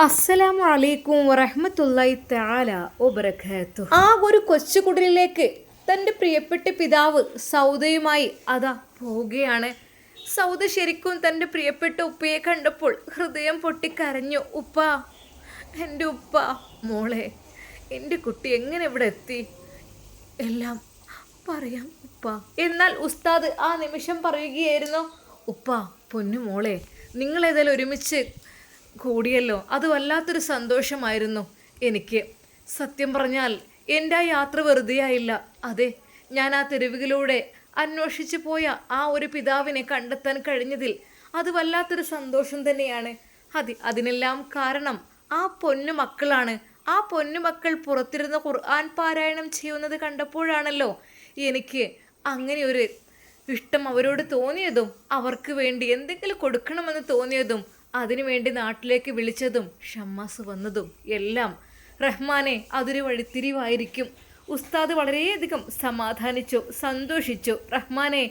അസ്സലാമു അലൈക്കും വറഹ്മത്തുള്ളാഹി തആല വബറകാതുഹു. ആ ഒരു കൊച്ചുകുടിലേക്ക് തൻ്റെ പ്രിയപ്പെട്ട പിതാവ് സൗദയുമായി അതാ പോവുകയാണ്. സൗദ ശരിക്കും തൻ്റെ പ്രിയപ്പെട്ട ഉപ്പയെ കണ്ടപ്പോൾ ഹൃദയം പൊട്ടിക്കരഞ്ഞു. ഉപ്പ, എൻ്റെ ഉപ്പ. മോളെ, എൻ്റെ കുട്ടി എങ്ങനെ ഇവിടെ എത്തി? എല്ലാം പറയാം ഉപ്പ. എന്നാൽ ഉസ്താദ് ആ നിമിഷം പറയുകയായിരുന്നു, ഉപ്പ പൊന്നു മോളെ, നിങ്ങളേതായാലും ഒരുമിച്ച് കൂടിയല്ലോ, അത് വല്ലാത്തൊരു സന്തോഷമായിരുന്നു എനിക്ക്. സത്യം പറഞ്ഞാൽ എൻ്റെ ആ യാത്ര വെറുതെ ആയില്ല. അതെ, ഞാൻ ആ തെരുവുകളിലൂടെ അന്വേഷിച്ചു പോയ ആ ഒരു പിതാവിനെ കണ്ടെത്താൻ കഴിഞ്ഞതിൽ അത് വല്ലാത്തൊരു സന്തോഷം തന്നെയാണ്. അതിനെല്ലാം കാരണം ആ പൊന്നു മക്കളാണ്. ആ പൊന്നു മക്കൾ പുറത്തിരുന്ന് ഖുർആൻ പാരായണം ചെയ്യുന്നത് കണ്ടപ്പോഴാണല്ലോ എനിക്ക് അങ്ങനെ ഒരു ഇഷ്ടം അവരോട് തോന്നിയതും അവർക്ക് വേണ്ടി എന്തെങ്കിലും കൊടുക്കണമെന്ന് തോന്നിയതും അതിനുവേണ്ടി നാട്ടിലേക്ക് വിളിച്ചതും ഷമ്മാസ് വന്നതും എല്ലാം റഹ്മാനെ അതൊരു വഴിത്തിരിവായിരിക്കും. ഉസ്താദ് വളരെയധികം സമാധാനിച്ചു, സന്തോഷിച്ചു. റഹ്മാനെ,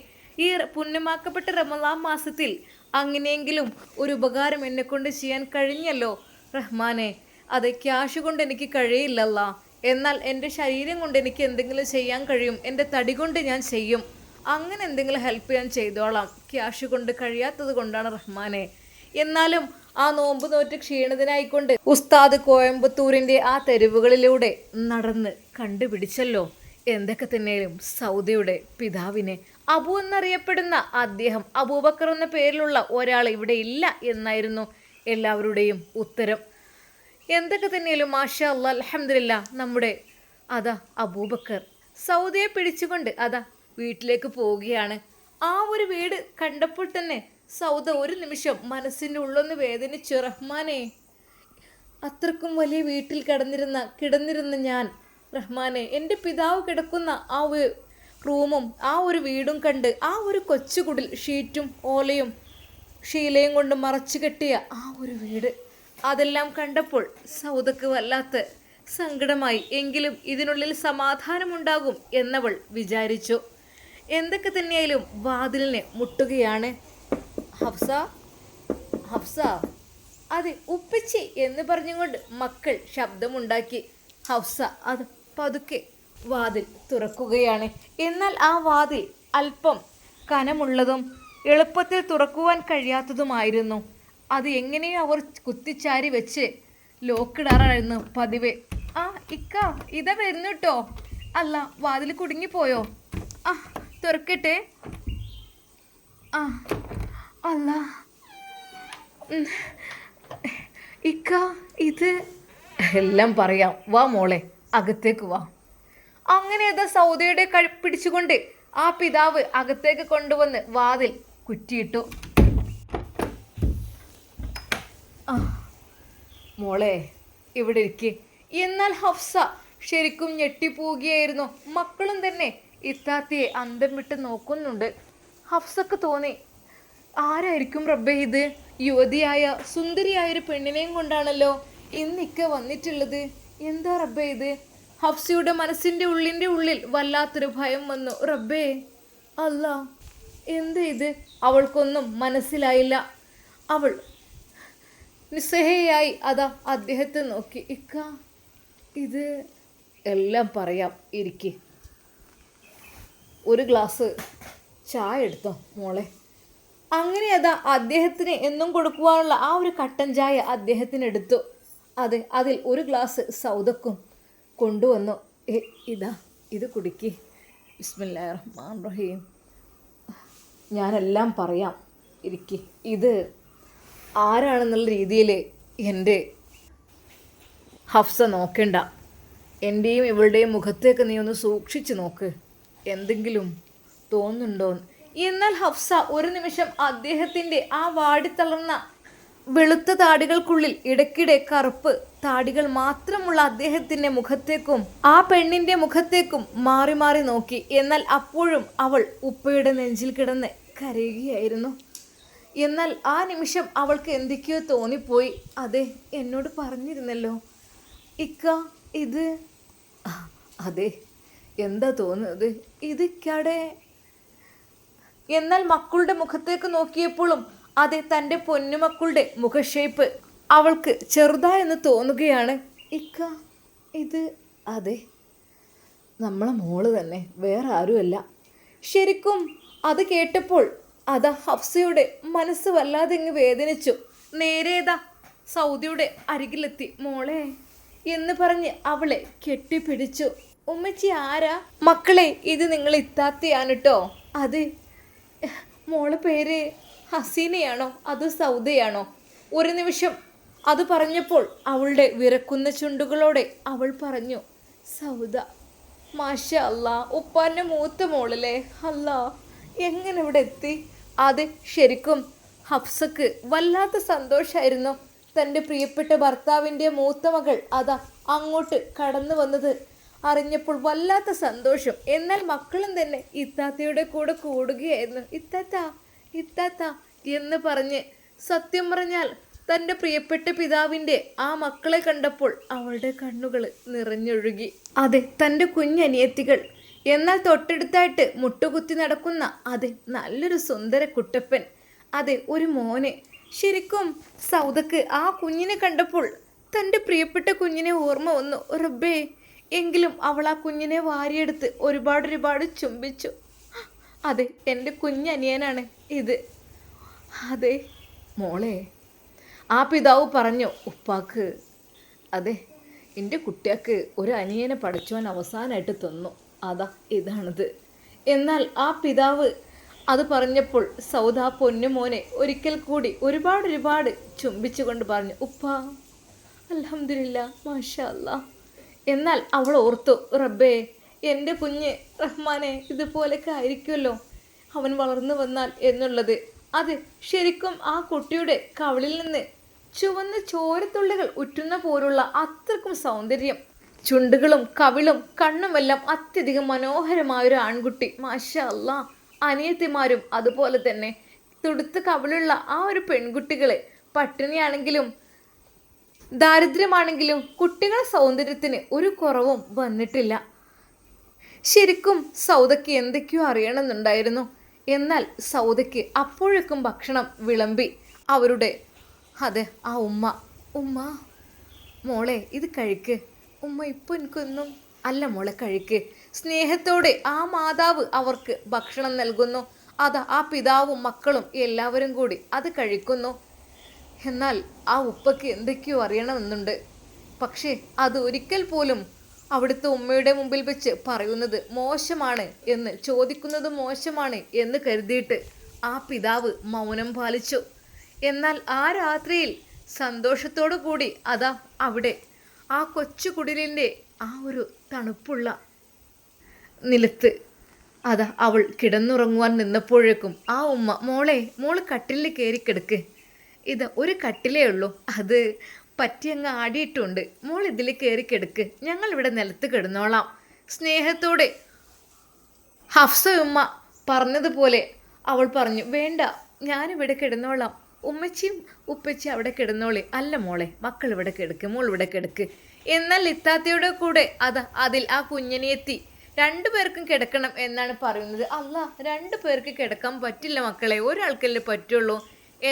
ഈ പുണ്യമാക്കപ്പെട്ട റമളാൻ മാസത്തിൽ അങ്ങനെയെങ്കിലും ഒരു ഉപകാരം എന്നെക്കൊണ്ട് ചെയ്യാൻ കഴിഞ്ഞല്ലോ റഹ്മാനെ. അത് ക്യാഷ് കൊണ്ട് എനിക്ക് കഴിയില്ലല്ല, എന്നാൽ എൻ്റെ ശരീരം കൊണ്ട് എനിക്ക് എന്തെങ്കിലും ചെയ്യാൻ കഴിയും. എൻ്റെ തടി കൊണ്ട് ഞാൻ ചെയ്യും. അങ്ങനെ എന്തെങ്കിലും ഹെൽപ്പ് ഞാൻ ചെയ്തോളാം. ക്യാഷ് കൊണ്ട് കഴിയാത്തത് കൊണ്ടാണ് റഹ്മാനെ. എന്നാലും ആ നോമ്പ് നോറ്റ് ക്ഷീണിതനായിക്കൊണ്ട് ഉസ്താദ് കോയമ്പത്തൂരിൻ്റെ ആ തെരുവുകളിലൂടെ നടന്ന് കണ്ടുപിടിച്ചല്ലോ എന്തൊക്കെ തന്നെയും സൗദയുടെ പിതാവിനെ. അബു എന്നറിയപ്പെടുന്ന അദ്ദേഹം അബൂബക്കർ എന്ന പേരിലുള്ള ഒരാൾ ഇവിടെ ഇല്ല എന്നായിരുന്നു എല്ലാവരുടെയും ഉത്തരം. എന്തൊക്കെ തന്നെയാലും മാഷാ അല്ലാ, അൽഹംദുലില്ലാ, നമ്മുടെ അതാ അബൂബക്കർ സൗദയെ പിടിച്ചുകൊണ്ട് അതാ വീട്ടിലേക്ക് പോവുകയാണ്. ആ ഒരു വീട് കണ്ടപ്പോൾ തന്നെ സൗദ ഒരു നിമിഷം മനസ്സിൻ്റെ ഉള്ളൊന്ന് വേദനിച്ചു. റഹ്മാനെ, അത്രക്കും വലിയ വീട്ടിൽ കിടന്നിരുന്ന ഞാൻ റഹ്മാനെ, എൻ്റെ പിതാവ് കിടക്കുന്ന ആ ഒരു റൂമും ആ ഒരു വീടും കണ്ട് ആ ഒരു കൊച്ചുകുടിൽ ഷീറ്റും ഓലയും ഷീലയും കൊണ്ട് മറച്ചു കെട്ടിയ ആ ഒരു വീട്, അതെല്ലാം കണ്ടപ്പോൾ സൗദക്ക് വല്ലാത്ത സങ്കടമായി. എങ്കിലും ഇതിനുള്ളിൽ സമാധാനമുണ്ടാകും എന്നവൾ വിചാരിച്ചു. എന്തൊക്കെ തന്നെയായാലും വാതിലിനെ മുട്ടുകയാണ്. ഹഫ്സ, ഹഫ്സ, അതെ ഉപ്പച്ചി എന്ന് പറഞ്ഞുകൊണ്ട് മക്കൾ ശബ്ദമുണ്ടാക്കി. ഹഫ്സ അത് പതുക്കെ വാതിൽ തുറക്കുകയാണ്. എന്നാൽ ആ വാതിൽ അല്പം കനമുള്ളതും എളുപ്പത്തിൽ തുറക്കുവാൻ കഴിയാത്തതുമായിരുന്നു. അത് എങ്ങനെയോ അവർ കുത്തിച്ചാരി വെച്ച് ലോക്കിടാറായിരുന്നു പതിവ്. ആ ഇക്ക, ഇതാ വരുന്നു കേട്ടോ. അല്ല, വാതിൽ കുടുങ്ങിപ്പോയോ? ആ തുറക്കട്ടെ. ആ അല്ല ഇക്ക, ഇത് എല്ലാം പറയാം, വാ മോളെ, അകത്തേക്ക് വാ. അങ്ങനെ അത് സൗദയുടെ പിടിച്ചുകൊണ്ട് ആ പിതാവ് അകത്തേക്ക് കൊണ്ടുവന്ന് വാതിൽ കുറ്റിയിട്ടു. ആ മോളെ, ഇവിടെ ഇരിക്കെ. എന്നാൽ ഹഫ്സ ശരിക്കും ഞെട്ടിപ്പോവുകയായിരുന്നു. മക്കളും തന്നെ ഇത്താത്തിയെ അന്തം വിട്ട് നോക്കുന്നുണ്ട്. ഹഫ്സക്ക് തോന്നി, ആരായിരിക്കും റബ്ബേ ഇത്? യുവതിയായ സുന്ദരിയായൊരു പെണ്ണിനെയും കൊണ്ടാണല്ലോ ഇന്നിക്ക വന്നിട്ടുള്ളത്. എന്താ റബ്ബേ ഇത്? ഹഫ്സയുടെ മനസ്സിൻ്റെ ഉള്ളിൽ വല്ലാത്തൊരു ഭയം വന്നു. റബ്ബേ, അല്ല, എന്താ ഇത്? അവൾക്കൊന്നും മനസ്സിലായില്ല. അവൾ നിസ്സഹയായി അതാ അദ്ദേഹത്തെ നോക്കി. ഇക്ക, ഇത് എല്ലാം പറയാം, ഇരിക്കെ. ഒരു ഗ്ലാസ് ചായ എടുത്തോ മോളെ. അങ്ങനെ അതാ അദ്ദേഹത്തിന് എന്നും കൊടുക്കുവാനുള്ള ആ ഒരു കട്ടൻ ചായ അദ്ദേഹത്തിന് എടുത്തു. അതെ, അതിൽ ഒരു ഗ്ലാസ് സൗദക്കും കൊണ്ടുവന്നു. ഇതാ, ഇത് കുടിക്ക്. ബിസ്മില്ലാഹിർ റഹ്മാനിർ റഹീം. ഞാനെല്ലാം പറയാം, ഇരിക്കെ. ഇത് ആരാണെന്നുള്ള രീതിയിൽ എൻ്റെ ഹഫ്സ നോക്കണ്ട. എൻ്റെയും ഇവളുടെയും മുഖത്തേക്ക് നീ ഒന്ന് സൂക്ഷിച്ച് നോക്ക്, എന്തെങ്കിലും തോന്നുന്നുണ്ടോന്ന്. എന്നാൽ ഹഫ്സ ഒരു നിമിഷം അദ്ദേഹത്തിൻ്റെ ആ വാടിത്തളർന്ന വെളുത്ത താടികൾക്കുള്ളിൽ ഇടയ്ക്കിടെ കറുപ്പ് താടികൾ മാത്രമുള്ള അദ്ദേഹത്തിൻ്റെ മുഖത്തേക്കും ആ പെണ്ണിൻ്റെ മുഖത്തേക്കും മാറി മാറി നോക്കി. എന്നാൽ അപ്പോഴും അവൾ ഉപ്പയുടെ നെഞ്ചിൽ കിടന്ന് കരയുകയായിരുന്നു. എന്നാൽ ആ നിമിഷം അവൾക്ക് എന്തൊക്കെയോ തോന്നിപ്പോയി. അതെ, എന്നോട് പറഞ്ഞിരുന്നല്ലോ ഇക്ക ഇത്. അതെ, എന്താ തോന്നുന്നത്? ഇതിക്കടെ. എന്നാൽ മക്കളുടെ മുഖത്തേക്ക് നോക്കിയപ്പോഴും അതെ, തൻ്റെ പൊന്നുമക്കളുടെ മുഖഷേപ്പ് അവൾക്ക് ചെറുതായെന്ന് തോന്നുകയാണ്. ഇക്ക, ഇത് അതെ, നമ്മളെ മോള് തന്നെ, വേറെ ആരുമല്ല. ശരിക്കും അത് കേട്ടപ്പോൾ അതാ ഹഫ്സയുടെ മനസ്സ് വല്ലാതെ ഇങ്ങ് വേദനിച്ചു. നേരേതാ സൗദിയുടെ അരികിലെത്തി. മോളെ എന്ന് പറഞ്ഞ് അവളെ കെട്ടിപ്പിടിച്ചു. ഉമ്മച്ചി ആരാ? മക്കളെ, ഇത് നിങ്ങൾ ഇത്താത്തയാണ് കേട്ടോ. അതെ, മോളെ പേര് ഹസീനയാണോ അതോ സൗദയാണോ? ഒരു നിമിഷം അത് പറഞ്ഞപ്പോൾ അവളുടെ വിറക്കുന്ന ചുണ്ടുകളോടെ അവൾ പറഞ്ഞു, സൗദ. മാഷാ അല്ലാ, ഉപ്പാൻ്റെ മൂത്ത മോളല്ലേ. അല്ലാ, എങ്ങനെ ഇവിടെ എത്തി? അതെ, ശരിക്കും ഹഫ്സക്ക് വല്ലാത്ത സന്തോഷമായിരുന്നു. തൻ്റെ പ്രിയപ്പെട്ട ഭർത്താവിൻ്റെ മൂത്ത മകൾ അതാ അങ്ങോട്ട് കടന്നു വന്നത് അറിഞ്ഞപ്പോൾ വല്ലാത്ത സന്തോഷം. എന്നാൽ മക്കളും തന്നെ ഇത്താത്തയുടെ കൂടെ കൂടുകയായിരുന്നു. ഇത്താത്ത ഇത്താത്ത എന്ന് പറഞ്ഞ്. സത്യം പറഞ്ഞാൽ തൻ്റെ പ്രിയപ്പെട്ട പിതാവിൻ്റെ ആ മക്കളെ കണ്ടപ്പോൾ അവളുടെ കണ്ണുകൾ നിറഞ്ഞൊഴുകി. അതെ, തൻ്റെ കുഞ്ഞനിയത്തികൾ. എന്നാൽ തൊട്ടടുത്തായിട്ട് മുട്ടുകുത്തി നടക്കുന്ന അതെ നല്ലൊരു സുന്ദര കുട്ടപ്പൻ. അതെ, ഒരു മോനെ. ശരിക്കും സൗദക്ക് ആ കുഞ്ഞിനെ കണ്ടപ്പോൾ തൻ്റെ പ്രിയപ്പെട്ട കുഞ്ഞിനെ ഓർമ്മ വന്നു. റബ്ബേ, എങ്കിലും അവൾ ആ കുഞ്ഞിനെ വാരിയെടുത്ത് ഒരുപാട് ചുംബിച്ചു. അതെ, എൻ്റെ കുഞ്ഞനിയനാണ് ഇത്. അതെ മോളെ, ആ പിതാവ് പറഞ്ഞു ഉപ്പാക്ക്, അതെ എൻ്റെ കുട്ടിയാക്ക് ഒരു അനിയനെ പഠിച്ചവൻ അവസാനമായിട്ട് തന്നു, അതാ ഇതാണിത്. എന്നാൽ ആ പിതാവ് അത് പറഞ്ഞപ്പോൾ സൗദ പൊന്നുമോനെ ഒരിക്കൽ കൂടി ഒരുപാട് ചുംബിച്ചുകൊണ്ട് പറഞ്ഞു, ഉപ്പാ അൽഹംദുലില്ലാ, മാഷാ അല്ലാ. എന്നാൽ അവൾ ഓർത്തു, റബ്ബേ, എൻ്റെ കുഞ്ഞ് റഹ്മാനെ ഇതുപോലൊക്കെ ആയിരിക്കുമല്ലോ അവൻ വളർന്നു വന്നാൽ എന്നുള്ളത്. അത് ശരിക്കും ആ കുട്ടിയുടെ കവിളിൽ നിന്ന് ചുവന്ന ചോരത്തുള്ളികൾ ഉറ്റുന്ന പോലുള്ള അത്രക്കും സൗന്ദര്യം. ചുണ്ടുകളും കവിളും കണ്ണുമെല്ലാം അത്യധികം മനോഹരമായൊരു ആൺകുട്ടി. മാഷാ അല്ലാ. അനിയത്തിമാരും അതുപോലെ തന്നെ. തുടുത്ത കവിളുള്ള ആ ഒരു പെൺകുട്ടികളെ, പട്ടിണിയാണെങ്കിലും ദാരിദ്ര്യമാണെങ്കിലും കുട്ടികളുടെ സൗന്ദര്യത്തിന് ഒരു കുറവും വന്നിട്ടില്ല. ശരിക്കും സൗദയ്ക്ക് എന്തൊക്കെയോ അറിയണമെന്നുണ്ടായിരുന്നു. എന്നാൽ സൗദയ്ക്ക് അപ്പോഴേക്കും ഭക്ഷണം വിളമ്പി അവരുടെ അതെ ആ ഉമ്മ മോളെ ഇത് കഴിക്ക്. ഉമ്മ ഇപ്പോൾ എനിക്കൊന്നും അല്ല മോളെ, കഴിക്ക്. സ്നേഹത്തോടെ ആ മാതാവ് അവർക്ക് ഭക്ഷണം നൽകുന്നു. അത് ആ പിതാവും മക്കളും എല്ലാവരും കൂടി അത് കഴിക്കുന്നു. എന്നാൽ ആ ഉപ്പയ്ക്ക് എന്തൊക്കെയോ അറിയണമെന്നുണ്ട്. പക്ഷേ അത് ഒരിക്കൽ പോലും അവിടുത്തെ ഉമ്മയുടെ മുമ്പിൽ വെച്ച് പറയുന്നത് മോശമാണ് എന്ന്, ചോദിക്കുന്നത് മോശമാണ് എന്ന് കരുതിയിട്ട് ആ പിതാവ് മൗനം പാലിച്ചു. എന്നാൽ ആ രാത്രിയിൽ സന്തോഷത്തോടു കൂടി അതാ അവിടെ ആ കൊച്ചു കുടിലിൻ്റെ ആ ഒരു തണുപ്പുള്ള നിലത്ത് അതാ അവൾ കിടന്നുറങ്ങുവാൻ നിന്നപ്പോഴേക്കും ആ ഉമ്മ, മോള് കട്ടിലിൽ കയറി കിടക്ക്. ഇത് ഒരു കട്ടിലേ ഉള്ളൂ, അത് പറ്റിയങ്ങ് ആടിയിട്ടുണ്ട്. മോൾ ഇതിൽ കയറി കിടക്ക്, ഞങ്ങളിവിടെ നിലത്ത് കിടന്നോളാം. സ്നേഹത്തോടെ ഹഫ്സ ഉമ്മ പറഞ്ഞതുപോലെ അവൾ പറഞ്ഞു, വേണ്ട, ഞാനിവിടെ കിടന്നോളാം, ഉമ്മച്ചിയും ഉപ്പച്ചി അവിടെ കിടന്നോളി. അല്ല മോളെ, മക്കൾ ഇവിടെ കിടക്ക്, മോൾ ഇവിടെ കിടക്ക്. എന്നാൽ ഇത്താത്തയുടെ കൂടെ അതിൽ ആ കുഞ്ഞിനെത്തി 2 പേർക്കും കിടക്കണം എന്നാണ് പറയുന്നത്. അല്ല, 2 പേർക്ക് കിടക്കാൻ പറ്റില്ല മക്കളെ, ഒരാൾക്കല്ലേ പറ്റുള്ളൂ.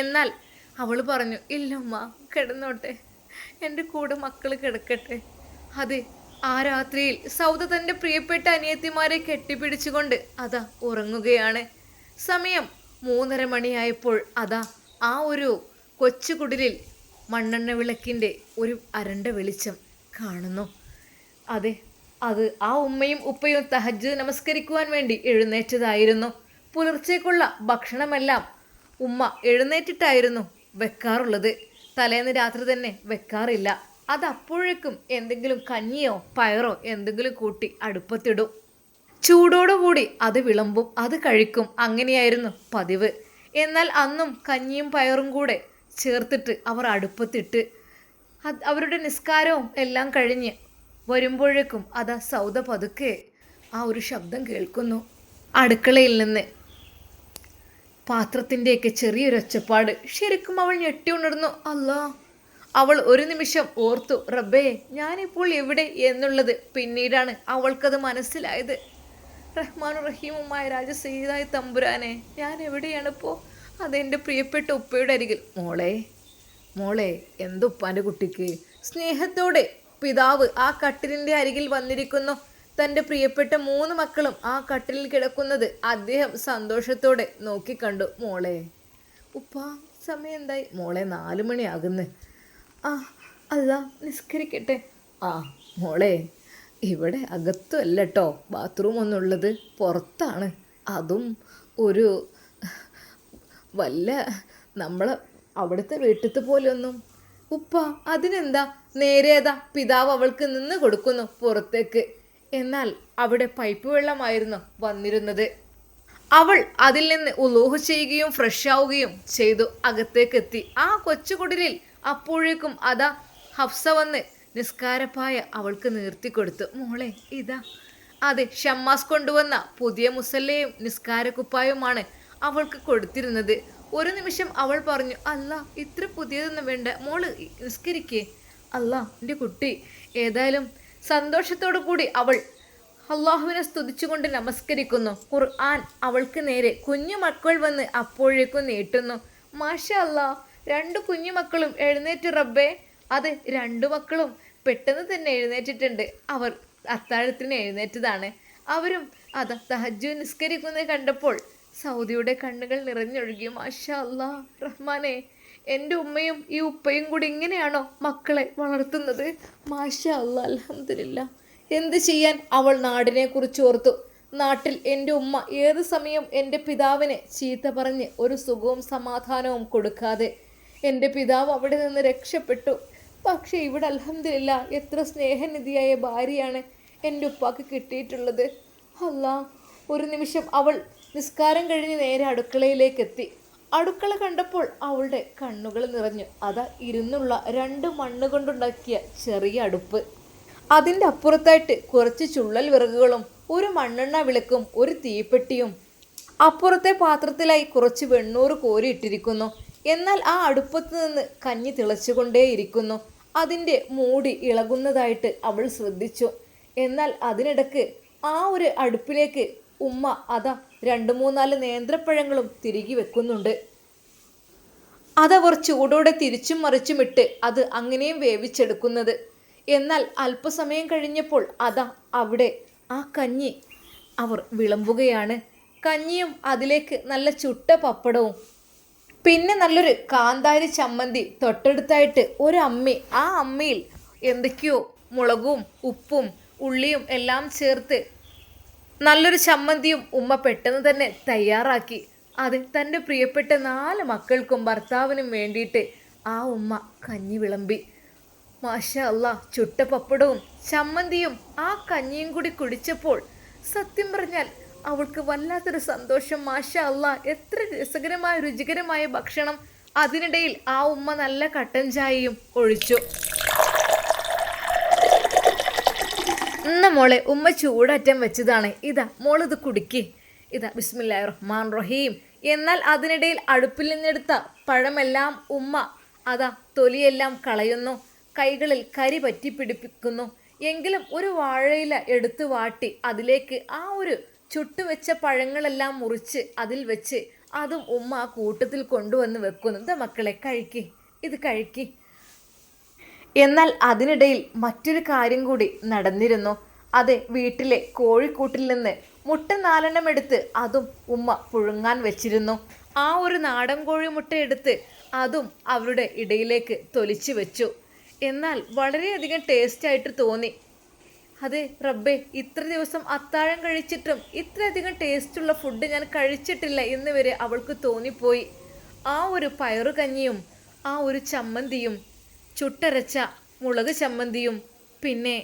എന്നാൽ അവൾ പറഞ്ഞു, ഇല്ല ഉമ്മ, കിടന്നോട്ടെ, എൻ്റെ കൂടെ മക്കൾ കിടക്കട്ടെ. അതെ, ആ രാത്രിയിൽ സൗദ തൻ്റെ പ്രിയപ്പെട്ട അനിയത്തിമാരെ കെട്ടിപ്പിടിച്ചുകൊണ്ട് അതാ ഉറങ്ങുകയാണ്. സമയം 3:30 മണിയായപ്പോൾ അതാ ആ ഒരു കൊച്ചുകുടിലിൽ മണ്ണെണ്ണ വിളക്കിൻ്റെ ഒരു അരണ്ട വെളിച്ചം കാണുന്നു. അതെ, അത് ആ ഉമ്മയും ഉപ്പയും തഹജ്ജുദ് നമസ്കരിക്കുവാൻ വേണ്ടി എഴുന്നേറ്റതായിരുന്നു. പുലർച്ചേക്കുള്ള ഭക്ഷണമെല്ലാം ഉമ്മ എഴുന്നേറ്റിട്ടായിരുന്നു വെക്കാറുള്ളത്. തലേന്ന് രാത്രി തന്നെ വെക്കാറില്ല. അത് അപ്പോഴേക്കും എന്തെങ്കിലും കഞ്ഞിയോ പയറോ എന്തെങ്കിലും കൂട്ടി അടുപ്പത്തിടും. ചൂടോടുകൂടി അത് വിളമ്പും, അത് കഴിക്കും. അങ്ങനെയായിരുന്നു പതിവ്. എന്നാൽ അന്നും കഞ്ഞിയും പയറും കൂടെ ചേർത്തിട്ട് അവർ അടുപ്പത്തിട്ട് അവരുടെ നിസ്കാരവും എല്ലാം കഴിഞ്ഞ് വരുമ്പോഴേക്കും അതാ സൗദ പതുക്കെ ആ ഒരു ശബ്ദം കേൾക്കുന്നു. അടുക്കളയിൽ നിന്ന് പാത്രത്തിൻ്റെയൊക്കെ ചെറിയൊരു ഒച്ചപ്പാട്. ശരിക്കും അവൾ ഞെട്ടി ഉണർന്നു. അല്ലാ, അവൾ ഒരു നിമിഷം ഓർത്തു, റബ്ബേ, ഞാനിപ്പോൾ എവിടെ എന്നുള്ളത്. പിന്നീടാണ് അവൾക്കത് മനസ്സിലായത്. റഹ്മാനും റഹീമുമായ രാജസീതായി തമ്പുരാനെ, ഞാൻ എവിടെയാണിപ്പോൾ? അതെൻ്റെ പ്രിയപ്പെട്ട ഉപ്പയുടെ അരികിൽ. മോളെ, മോളെ എന്തുപ്പാൻ്റെ കുട്ടിക്ക്? സ്നേഹത്തോടെ പിതാവ് ആ കട്ടിലിൻ്റെ അരികിൽ വന്നിരിക്കുന്നു. തൻ്റെ പ്രിയപ്പെട്ട 3 മക്കളും ആ കട്ടിലിൽ കിടക്കുന്നത് അദ്ദേഹം സന്തോഷത്തോടെ നോക്കിക്കണ്ടു. മോളെ ഉപ്പ സമയം എന്തായി? മോളെ 4 മണിയാകുന്നു. ആ അല്ല നിസ്കരിക്കട്ടെ. ആ മോളെ ഇവിടെ അകത്തുമല്ല കേട്ടോ ബാത്റൂം ഒന്നുള്ളത്, പുറത്താണ്. അതും ഒരു വല്ല നമ്മളെ അവിടുത്തെ വീട്ടിലത്തെ പോലെയൊന്നും. ഉപ്പ അതിനെന്താ, നേരേതാ പിതാവ് അവൾക്ക് നിന്ന് കൊടുക്കുന്നു പുറത്തേക്ക്. എന്നാൽ അവിടെ പൈപ്പ് വെള്ളമായിരുന്നു വന്നിരുന്നത്. അവൾ അതിൽ നിന്ന് ഉളൂഹ് ചെയ്യുകയും ഫ്രഷ് ആവുകയും ചെയ്തു അകത്തേക്കെത്തി. ആ കൊച്ചുകുടിലിൽ അപ്പോഴേക്കും അതാ ഹഫ്സ വന്ന് നിസ്കാരപ്പായ അവൾക്ക് നീർത്തിക്കൊടുത്തു. മോളെ ഇതാ. അതെ, ഷമ്മാസ് കൊണ്ടുവന്ന പുതിയ മുസല്ലയും നിസ്കാരക്കുപ്പായുമാണ് അവൾക്ക് കൊടുത്തിരുന്നത്. ഒരു നിമിഷം അവൾ പറഞ്ഞു, അല്ല ഇത്ര പുതിയതൊന്നും വേണ്ട, മോള് നിസ്കരിക്കേ. അല്ല എൻ്റെ കുട്ടി. ഏതായാലും സന്തോഷത്തോടു കൂടി അവൾ അള്ളാഹുവിനെ സ്തുതിച്ചുകൊണ്ട് നമസ്കരിക്കുന്നു. ഖുർആൻ അവൾക്ക് നേരെ കുഞ്ഞു മക്കൾ വന്ന് അപ്പോഴേക്കും നീട്ടുന്നു. മാഷാ അല്ലാ, 2 കുഞ്ഞു മക്കളും എഴുന്നേറ്റ് റബ്ബേ. അതെ, 2 മക്കളും പെട്ടെന്ന് തന്നെ എഴുന്നേറ്റിട്ടുണ്ട്. അവർ അത്താഴത്തിന് എഴുന്നേറ്റതാണ്. അവരും അതാ തഹജ്ജുദ് നിസ്കരിക്കുന്നത് കണ്ടപ്പോൾ സൗദിയുടെ കണ്ണുകൾ നിറഞ്ഞൊഴുകി. മാഷാ അല്ലാ റഹ്മാനെ, എൻ്റെ ഉമ്മയും ഈ ഉപ്പയും കൂടി ഇങ്ങനെയാണോ മക്കളെ വളർത്തുന്നത്? മാഷാ അല്ലാ അൽഹംദുലില്ലാ. എന്ത് ചെയ്യാൻ, അവൾ നാടിനെ കുറിച്ച് ഓർത്തു. നാട്ടിൽ എൻ്റെ ഉമ്മ ഏത് സമയം എൻ്റെ പിതാവിനെ ചീത്ത പറഞ്ഞ് ഒരു സുഖവും സമാധാനവും കൊടുക്കാതെ എൻ്റെ പിതാവ് അവിടെ നിന്ന് രക്ഷപ്പെട്ടു. പക്ഷേ ഇവിടെ അൽഹംദുലില്ലാ എത്ര സ്നേഹനിധിയായ ഭാര്യയാണ് എൻ്റെ ഉപ്പാക്ക് കിട്ടിയിട്ടുള്ളത്. അല്ലാ. ഒരു നിമിഷം അവൾ നിസ്കാരം കഴിഞ്ഞ് നേരെ അടുക്കളയിലേക്ക് എത്തി. അടുക്കള കണ്ടപ്പോൾ അവളുടെ കണ്ണുകൾ നിറഞ്ഞു. അതാ ഇരുന്നുള്ള 2 മണ്ണ് കൊണ്ടുണ്ടാക്കിയ ചെറിയ അടുപ്പ്. അതിൻ്റെ അപ്പുറത്തായിട്ട് കുറച്ച് ചുള്ളൽ വിറകുകളും ഒരു മണ്ണെണ്ണ വിളക്കും ഒരു തീപ്പെട്ടിയും. അപ്പുറത്തെ പാത്രത്തിലായി കുറച്ച് വെണ്ണൂറ് കോരി ഇട്ടിരിക്കുന്നു. എന്നാൽ ആ അടുപ്പത്ത് നിന്ന് കഞ്ഞി തിളച്ചുകൊണ്ടേയിരിക്കുന്നു. അതിൻ്റെ മൂടി ഇളകുന്നതായിട്ട് അവൾ ശ്രദ്ധിച്ചു. എന്നാൽ അതിനിടക്ക് ആ ഒരു അടുപ്പിലേക്ക് ഉമ്മ അതാ 2-3-4 നേന്ത്രപ്പഴങ്ങളും തിരികെ വെക്കുന്നുണ്ട്. അതവർ ചൂടോടെ തിരിച്ചും മറിച്ചും ഇട്ട് അത് അങ്ങനെയും വേവിച്ചെടുക്കുന്നത്. എന്നാൽ അല്പസമയം കഴിഞ്ഞപ്പോൾ അതാ അവിടെ ആ കഞ്ഞി അവർ വിളമ്പുകയാണ്. കഞ്ഞിയും അതിലേക്ക് നല്ല ചുട്ട പപ്പടവും പിന്നെ നല്ലൊരു കാന്താരി ചമ്മന്തി. തൊട്ടടുത്തായിട്ട് ഒരു അമ്മി. ആ അമ്മിയിൽ എന്തൊക്കെയോ മുളകും ഉപ്പും ഉള്ളിയും എല്ലാം ചേർത്ത് നല്ലൊരു ചമ്മന്തിയും ഉമ്മ പെട്ടെന്ന് തന്നെ തയ്യാറാക്കി. അത് തൻ്റെ പ്രിയപ്പെട്ട 4 മക്കൾക്കും ഭർത്താവിനും വേണ്ടിയിട്ട് ആ ഉമ്മ കഞ്ഞി വിളമ്പി. മാഷാ അല്ലാ, ചുട്ട പപ്പടവും ചമ്മന്തിയും ആ കഞ്ഞിയും കൂടി കുടിച്ചപ്പോൾ സത്യം പറഞ്ഞാൽ അവൾക്ക് വല്ലാത്തൊരു സന്തോഷം. മാഷാ അല്ലാ, എത്ര രസകരമായ രുചികരമായ ഭക്ഷണം. അതിനിടയിൽ ആ ഉമ്മ നല്ല കട്ടൻ ചായയും ഒഴിച്ചു. മോളെ ഉമ്മ ചൂടറ്റം വെച്ചതാണ്, ഇതാ മോളിത് കുടിക്ക്. ഇതാ ബിസ്മില്ലാഹിർ റഹ്മാൻ റഹീം. എന്നാൽ അതിനിടയിൽ അടുപ്പിൽ നിന്നെടുത്ത പഴമെല്ലാം ഉമ്മ അതാ തൊലിയെല്ലാം കളയുന്നു. കൈകളിൽ കരി പറ്റി പിടിപ്പിക്കുന്നു. എങ്കിലും ഒരു വാഴയില എടുത്തു വാട്ടി അതിലേക്ക് ആ ഒരു ചുട്ടുവെച്ച പഴങ്ങളെല്ലാം മുറിച്ച് അതിൽ വെച്ച് അതും ഉമ്മ ആ കൂട്ടത്തിൽ കൊണ്ടുവന്ന് വെക്കുന്നു. എന്താ മക്കളെ കഴിക്ക്, ഇത് കഴിക്ക്. എന്നാൽ അതിനിടയിൽ മറ്റൊരു കാര്യം കൂടി നടന്നിരുന്നു. അതെ, വീട്ടിലെ കോഴിക്കൂട്ടിൽ നിന്ന് മുട്ട 4 എടുത്ത് അതും ഉമ്മ പുഴുങ്ങാൻ വെച്ചിരുന്നു. ആ ഒരു നാടൻ കോഴിമുട്ട എടുത്ത് അതും അവരുടെ ഇടയിലേക്ക് തൊലിച്ചു വെച്ചു. എന്നാൽ വളരെയധികം ടേസ്റ്റായിട്ട് തോന്നി. അതെ റബ്ബേ, ഇത്ര ദിവസം അത്താഴം കഴിച്ചിട്ടും ഇത്രയധികം ടേസ്റ്റുള്ള ഫുഡ് ഞാൻ കഴിച്ചിട്ടില്ല എന്ന് വരെ അവൾക്ക് തോന്നിപ്പോയി. ആ ഒരു പയറുകഞ്ഞിയും ആ ഒരു ചമ്മന്തിയും ചുട്ടരച്ച മുളക് ചമ്മന്തിയും പിന്നെ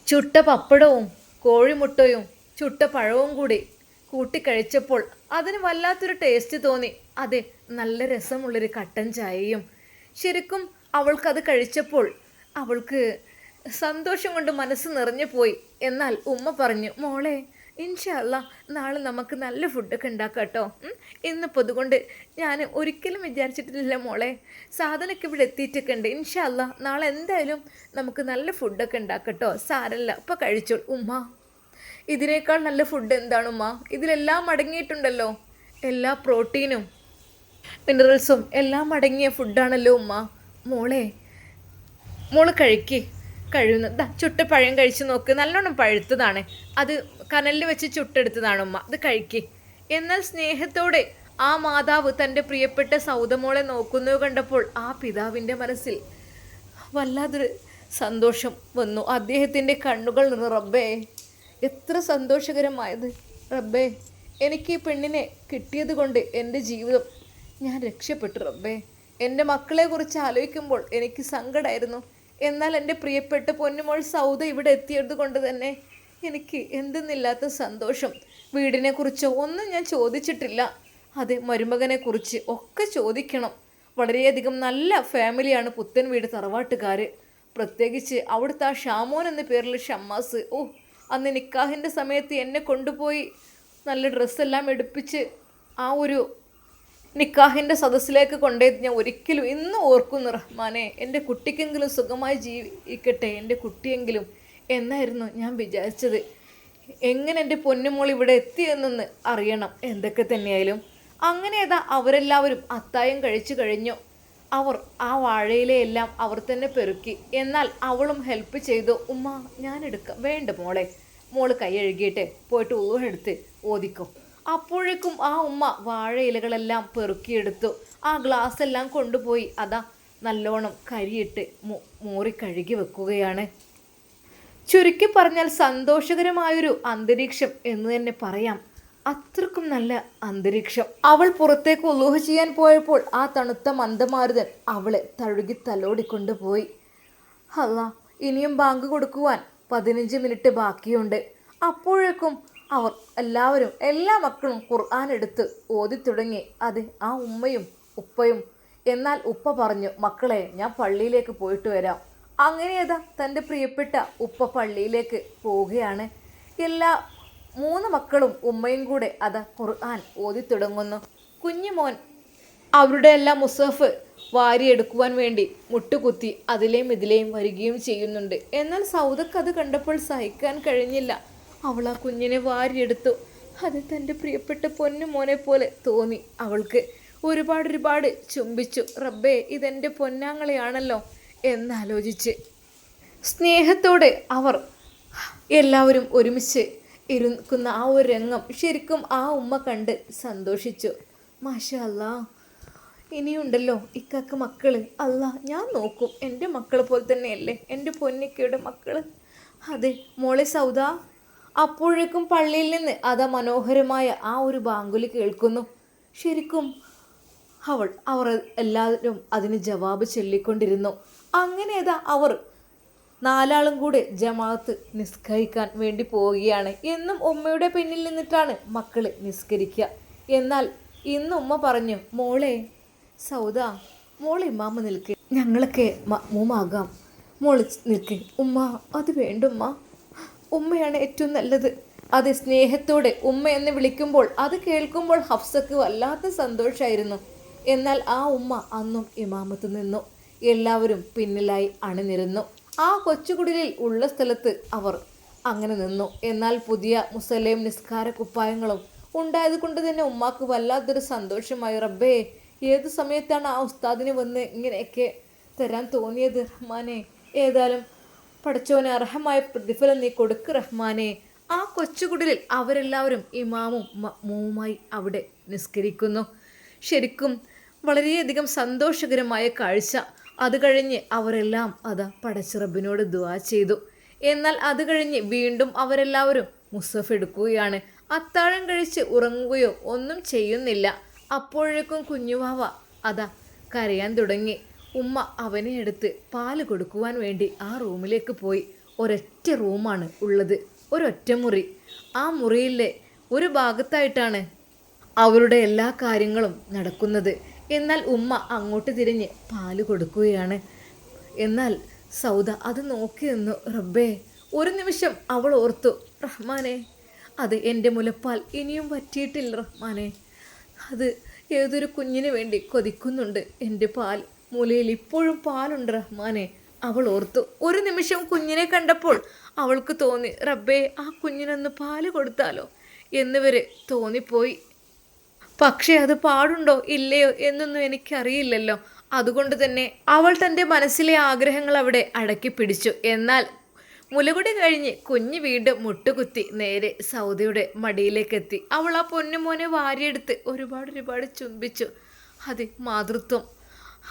ചുട്ട പപ്പടവും കോഴിമുട്ടയും ചുട്ട പഴവും കൂടി കൂട്ടിക്കഴിച്ചപ്പോൾ അതിന് വല്ലാത്തൊരു ടേസ്റ്റ് തോന്നി. അതെ, നല്ല രസമുള്ളൊരു കട്ടൻ ചായയും. ശരിക്കും അവൾക്കത് കഴിച്ചപ്പോൾ അവൾക്ക് സന്തോഷം കൊണ്ട് മനസ്സ് നിറഞ്ഞു പോയി. എന്നാൽ ഉമ്മ പറഞ്ഞു, മോളെ ഇൻഷാ അല്ലാ നാളെ നമുക്ക് നല്ല ഫുഡൊക്കെ ഉണ്ടാക്കാം കേട്ടോ. ഇന്നിപ്പോൾ അതുകൊണ്ട് ഞാൻ ഒരിക്കലും വിചാരിച്ചിട്ടില്ല മോളെ, സാധനമൊക്കെ ഇവിടെ എത്തിയിട്ടൊക്കെ ഉണ്ട്. ഇൻഷാ അല്ലാ നാളെ എന്തായാലും നമുക്ക് നല്ല ഫുഡൊക്കെ ഉണ്ടാക്കാം കേട്ടോ. സാരല്ല, ഇപ്പോൾ കഴിച്ചോളൂ. ഉമ്മ ഇതിനേക്കാൾ നല്ല ഫുഡ് എന്താണ് ഉമ്മ? ഇതിലെല്ലാം അടങ്ങിയിട്ടുണ്ടല്ലോ, എല്ലാ പ്രോട്ടീനും മിനറൽസും എല്ലാം അടങ്ങിയ ഫുഡാണല്ലോ ഉമ്മ. മോളെ മോള് കഴിയുന്ന ചുട്ട പഴം കഴിച്ച് നോക്ക്, നല്ലോണം പഴുത്തതാണ്. അത് കനലിൽ വെച്ച് ചുട്ടെടുത്തതാണ് ഉമ്മ, അത് കഴിക്ക്. എന്നാൽ സ്നേഹത്തോടെ ആ മാതാവ് തൻ്റെ പ്രിയപ്പെട്ട സൗദമോളെ നോക്കുന്നത് കണ്ടപ്പോൾ ആ പിതാവിൻ്റെ മനസ്സിൽ വല്ലാതൊരു സന്തോഷം വന്നു. അദ്ദേഹത്തിൻ്റെ കണ്ണുകൾ നിന്ന് റബ്ബേ എത്ര സന്തോഷകരമായത് റബ്ബേ, എനിക്ക് ഈ പെണ്ണിനെ കിട്ടിയത് കൊണ്ട് എൻ്റെ ജീവിതം ഞാൻ രക്ഷപ്പെട്ടു റബ്ബേ. എൻ്റെ മക്കളെക്കുറിച്ച് ആലോചിക്കുമ്പോൾ എനിക്ക് സങ്കടമായിരുന്നു. എന്നാൽ എൻ്റെ പ്രിയപ്പെട്ട പൊന്നുമോൾ സൗദ ഇവിടെ എത്തിയത് കൊണ്ട് തന്നെ എനിക്ക് എന്തെന്നില്ലാത്ത സന്തോഷം. വീടിനെക്കുറിച്ചോ ഒന്നും ഞാൻ ചോദിച്ചിട്ടില്ല. അത് മരുമകനെക്കുറിച്ച് ഒക്കെ ചോദിക്കണം. വളരെയധികം നല്ല ഫാമിലിയാണ് പുത്തൻ വീട് തറവാട്ടുകാർ. പ്രത്യേകിച്ച് അവിടുത്തെ ആ ഷാമോൻ എന്ന പേരിൽ ഷമ്മാസ്. അന്ന് നിക്കാഹിൻ്റെ സമയത്ത് എന്നെ കൊണ്ടുപോയി നല്ല ഡ്രസ്സെല്ലാം എടുപ്പിച്ച് ആ ഒരു നിക്കാഹിൻ്റെ സദസ്സിലേക്ക് കൊണ്ടുപോയത് ഞാൻ ഒരിക്കലും ഇന്നും ഓർക്കുന്നു റഹ്മാനെ. എൻ്റെ കുട്ടിക്കെങ്കിലും സുഖമായി ജീവിക്കട്ടെ എൻ്റെ കുട്ടിയെങ്കിലും എന്നായിരുന്നു ഞാൻ വിചാരിച്ചത്. എങ്ങനെ എൻ്റെ പൊന്നുമോൾ ഇവിടെ എത്തിയെന്നൊന്ന് അറിയണം. എന്തൊക്കെ തന്നെയായാലും അങ്ങനെ അവരെല്ലാവരും അത്തായം കഴിച്ചു കഴിഞ്ഞു. അവർ ആ വാഴയിലെയെല്ലാം അവർ തന്നെ പെറുക്കി. എന്നാൽ അവളും ഹെൽപ്പ് ചെയ്തു. ഉമ്മ ഞാൻ എടുക്കാം. വേണ്ട മോള് കൈ കഴുകിയിട്ട് പോയിട്ട് ഊഹെടുത്ത് ഓദിക്കോ. അപ്പോഴേക്കും ആ ഉമ്മ വാഴയിലകളെല്ലാം പെറുക്കിയെടുത്തു. ആ ഗ്ലാസ് എല്ലാം കൊണ്ടുപോയി നല്ലോണം കരിയിട്ട് മോറി കഴുകി വെക്കുകയാണ്. ചുരുക്കി പറഞ്ഞാൽ സന്തോഷകരമായൊരു അന്തരീക്ഷം എന്ന് തന്നെ പറയാം. അത്രക്കും നല്ല അന്തരീക്ഷം. അവൾ പുറത്തേക്ക് ഉലൂഹ ചെയ്യാൻ പോയപ്പോൾ ആ തണുത്ത മന്ദമാരുതൻ അവളെ തഴുകി തലോടിക്കൊണ്ടുപോയി. അല്ലാ, ഇനിയും ബാങ്ക് കൊടുക്കുവാൻ 15 മിനിറ്റ് ബാക്കിയുണ്ട്. അപ്പോഴേക്കും അവർ എല്ലാ മക്കളും ഖുർആൻ എടുത്ത് ഓതി തുടങ്ങി. അത് ആ ഉമ്മയും ഉപ്പയും. എന്നാൽ ഉപ്പ പറഞ്ഞു, മക്കളെ ഞാൻ പള്ളിയിലേക്ക് പോയിട്ട് വരാം. അങ്ങനെ തൻ്റെ പ്രിയപ്പെട്ട ഉപ്പ പള്ളിയിലേക്ക് പോവുകയാണ്. എല്ലാ 3 മക്കളും ഉമ്മയും കൂടെ ഖുർആൻ ഓതി തുടങ്ങുന്നു. കുഞ്ഞുമോൻ അവരുടെ എല്ലാം മുസഫ് വാരിയെടുക്കുവാൻ വേണ്ടി മുട്ടുകുത്തി അതിലെയും ഇതിലെയും വരികയും ചെയ്യുന്നുണ്ട്. എന്നാൽ സൗദക്ക് അത് കണ്ടപ്പോൾ സഹിക്കാൻ കഴിഞ്ഞില്ല. അവൾ ആ കുഞ്ഞിനെ വാരിയെടുത്തു. അത് തൻ്റെ പ്രിയപ്പെട്ട പൊന്നുമോനെ പോലെ തോന്നി അവൾക്ക്. ഒരുപാട് ചുംബിച്ചു. റബ്ബേ, ഇതെൻ്റെ പൊന്നാങ്ങളെയാണല്ലോ എന്നാലോചിച്ച് സ്നേഹത്തോടെ അവർ എല്ലാവരും ഒരുമിച്ച് ഇരുക്കുന്ന ആ ഒരു രംഗം ശരിക്കും ആ ഉമ്മ കണ്ട് സന്തോഷിച്ചു. മാഷാ അല്ലാ, ഇനിയുണ്ടല്ലോ ഇക്കാക്ക് മക്കള്. അല്ലാ, ഞാൻ നോക്കും. എൻ്റെ മക്കൾ പോലെ തന്നെയല്ലേ എൻ്റെ പൊന്നിക്കയുടെ മക്കള്. അതെ മോളെ സൗദ. അപ്പോഴേക്കും പള്ളിയിൽ നിന്ന് മനോഹരമായ ആ ഒരു ബാങ്കുലി കേൾക്കുന്നു. ശരിക്കും അവർ എല്ലാവരും അതിന് ജവാബ് ചൊല്ലിക്കൊണ്ടിരുന്നു. അങ്ങനെ അവർ 4 ആളും കൂടെ ജമാഅത്ത് നിസ്കരിക്കാൻ വേണ്ടി പോവുകയാണ്. എന്നും ഉമ്മയുടെ പിന്നിൽ നിന്നിട്ടാണ് മക്കള് നിസ്കരിക്കുക. എന്നാൽ ഇന്ന് ഉമ്മ പറഞ്ഞു, മോളെ സൗദ, മോളെ ഇമാമ നിൽക്ക്, ഞങ്ങളൊക്കെ മഅ്മൂമാകാം, മോള് നിൽക്ക്. ഉമ്മ അത് വേണ്ടുമ്മ, ഉമ്മയാണ് ഏറ്റവും നല്ലത്. അത് സ്നേഹത്തോടെ ഉമ്മ എന്ന് വിളിക്കുമ്പോൾ അത് കേൾക്കുമ്പോൾ ഹഫ്സക്ക് വല്ലാത്ത സന്തോഷമായിരുന്നു. എന്നാൽ ആ ഉമ്മ അന്നും ഇമാമത്ത് നിന്നു. എല്ലാവരും പിന്നിലായി അണിനിരന്നു. ആ കൊച്ചുകുടിലിൽ ഉള്ള സ്ഥലത്ത് അവർ അങ്ങനെ നിന്നു. എന്നാൽ പുതിയ മുസല്ലയും നിസ്കാര കുപ്പായങ്ങളും ഉണ്ടായത് കൊണ്ട് തന്നെ ഉമ്മാക്ക് വല്ലാത്തൊരു സന്തോഷമായി. റബ്ബേ, ഏത് സമയത്താണ് ആ ഉസ്താദിന് വന്ന് ഇങ്ങനെയൊക്കെ തരാൻ തോന്നിയത് റഹ്മാനെ. ഏതായാലും പടച്ചോന് അർഹമായ പ്രതിഫലം നീ കൊടുക്ക് റഹ്മാനെ. ആ കൊച്ചുകുടിലിൽ അവരെല്ലാവരും ഇമാമും മഅ്മൂമുമായി അവിടെ നിസ്കരിക്കുന്നു. ശരിക്കും വളരെയധികം സന്തോഷകരമായ കാഴ്ച. അത് കഴിഞ്ഞ് അവരെല്ലാം പടച്ച റബ്ബിനോട് ദുആ ചെയ്തു. എന്നാൽ അത് കഴിഞ്ഞ് വീണ്ടും അവരെല്ലാവരും മുസഫ് എടുക്കുകയാണ്. അത്താഴം കഴിച്ച് ഉറങ്ങുകയോ ഒന്നും ചെയ്യുന്നില്ല. അപ്പോഴേക്കും കുഞ്ഞുവാവ കരയാൻ തുടങ്ങി. ഉമ്മ അവനെ എടുത്ത് പാല് കൊടുക്കുവാൻ വേണ്ടി ആ റൂമിലേക്ക് പോയി. ഒരൊറ്റ റൂമാണ് ഉള്ളത്, ഒരൊറ്റ മുറി. ആ മുറിയിലെ ഒരു ഭാഗത്തായിട്ടാണ് അവരുടെ എല്ലാ കാര്യങ്ങളും നടക്കുന്നത്. എന്നാൽ ഉമ്മ അങ്ങോട്ട് തിരിഞ്ഞ് പാല് കൊടുക്കുകയാണ്. എന്നാൽ സൗദ അത് നോക്കി നിന്നു. റബ്ബേ, ഒരു നിമിഷം അവൾ ഓർത്തു, റഹ്മാനെ, അത് എൻ്റെ മുലപ്പാൽ ഇനിയും വറ്റിയിട്ടില്ല റഹ്മാനെ. അത് ഏതൊരു കുഞ്ഞിന് വേണ്ടി കൊതിക്കുന്നുണ്ട്. എൻ്റെ പാൽ മുലയിൽ ഇപ്പോഴും പാലുണ്ട് റഹ്മാനെ. അവൾ ഓർത്തു. ഒരു നിമിഷം കുഞ്ഞിനെ കണ്ടപ്പോൾ അവൾക്ക് തോന്നി, റബ്ബേ, ആ കുഞ്ഞിനൊന്ന് പാല് കൊടുത്താലോ എന്ന് വരെ തോന്നിപ്പോയി. പക്ഷേ അത് പാടുണ്ടോ ഇല്ലയോ എന്നൊന്നും എനിക്കറിയില്ലല്ലോ. അതുകൊണ്ട് തന്നെ അവൾ തൻ്റെ മനസ്സിലെ ആഗ്രഹങ്ങൾ അവിടെ അടക്കി പിടിച്ചു. എന്നാൽ മുലകുടി കഴിഞ്ഞ് കുഞ്ഞ് വീണ്ടും മുട്ടുകുത്തി നേരെ സൗദയുടെ മടിയിലേക്കെത്തി. അവൾ ആ പൊന്നുമോനെ വാരിയെടുത്ത് ഒരുപാട് ചുംബിച്ചു. അതെ, മാതൃത്വം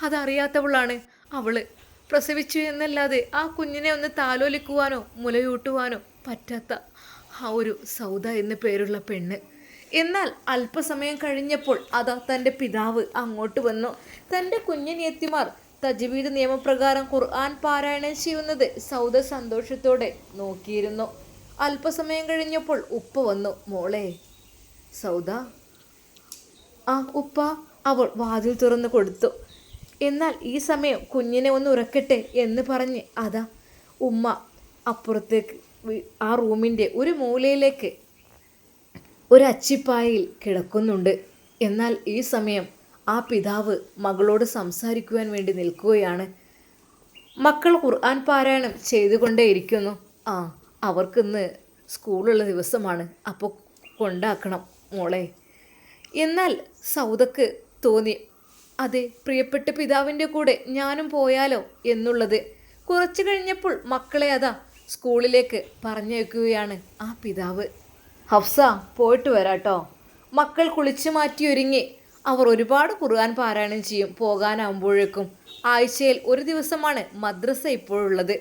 അതറിയാത്തവളാണ് അവള്. പ്രസവിച്ചു എന്നല്ലാതെ ആ കുഞ്ഞിനെ ഒന്ന് താലോലിക്കുവാനോ മുലയൂട്ടുവാനോ പറ്റാത്ത ആ ഒരു സൗദ എന്ന് പേരുള്ള പെണ്ണ്. എന്നാൽ അല്പസമയം കഴിഞ്ഞപ്പോൾ അതാ തൻ്റെ പിതാവ് അങ്ങോട്ട് വന്നു. തൻ്റെ കുഞ്ഞനിയത്തിമാർ തജ്വീദ് നിയമപ്രകാരം ഖുർആൻ പാരായണം ചെയ്യുന്നത് സൗദ സന്തോഷത്തോടെ നോക്കിയിരുന്നു. അല്പസമയം കഴിഞ്ഞപ്പോൾ ഉപ്പ വന്നു. മോളെ സൗദ. ആ ഉപ്പ. അവൾ വാതിൽ തുറന്നു കൊടുത്തു. എന്നാൽ ഈ സമയം കുഞ്ഞിനെ ഒന്ന് ഉറക്കട്ടെ എന്ന് പറഞ്ഞ് അതാ ഉമ്മ അപ്പുറത്തേക്ക് ആ റൂമിൻ്റെ ഒരു മൂലയിലേക്ക് ഒരു അച്ചിപ്പായയിൽ കിടക്കുന്നുണ്ട്. എന്നാൽ ഈ സമയം ആ പിതാവ് മകളോട് സംസാരിക്കുവാൻ വേണ്ടി നിൽക്കുകയാണ്. മക്കൾ ഖുർആൻ പാരായണം ചെയ്തുകൊണ്ടേയിരിക്കുന്നു. അവർക്കിന്ന് സ്കൂളുള്ള ദിവസമാണ്, അപ്പോൾ കൊണ്ടാക്കണം മോളെ. എന്നാൽ സൗദക്ക് തോന്നി, അതെ, പ്രിയപ്പെട്ട പിതാവിൻ്റെ കൂടെ ഞാനും പോയാലോ എന്നുള്ളത്. കുറച്ചു കഴിഞ്ഞപ്പോൾ മക്കളെ അതാ സ്കൂളിലേക്ക് പറഞ്ഞയക്കുകയാണ് ആ പിതാവ്. ഹഫ്സ, പോയിട്ട് വരാട്ടോ. മക്കൾ കുളിച്ചു മാറ്റി ഒരുങ്ങി. അവർ ഒരുപാട് ഖുർആൻ പാരായണം ചെയ്യും പോകാനാകുമ്പോഴേക്കും. ആഴ്ചയിൽ ഒരു ദിവസമാണ് മദ്രസ ഇപ്പോഴുള്ളത്,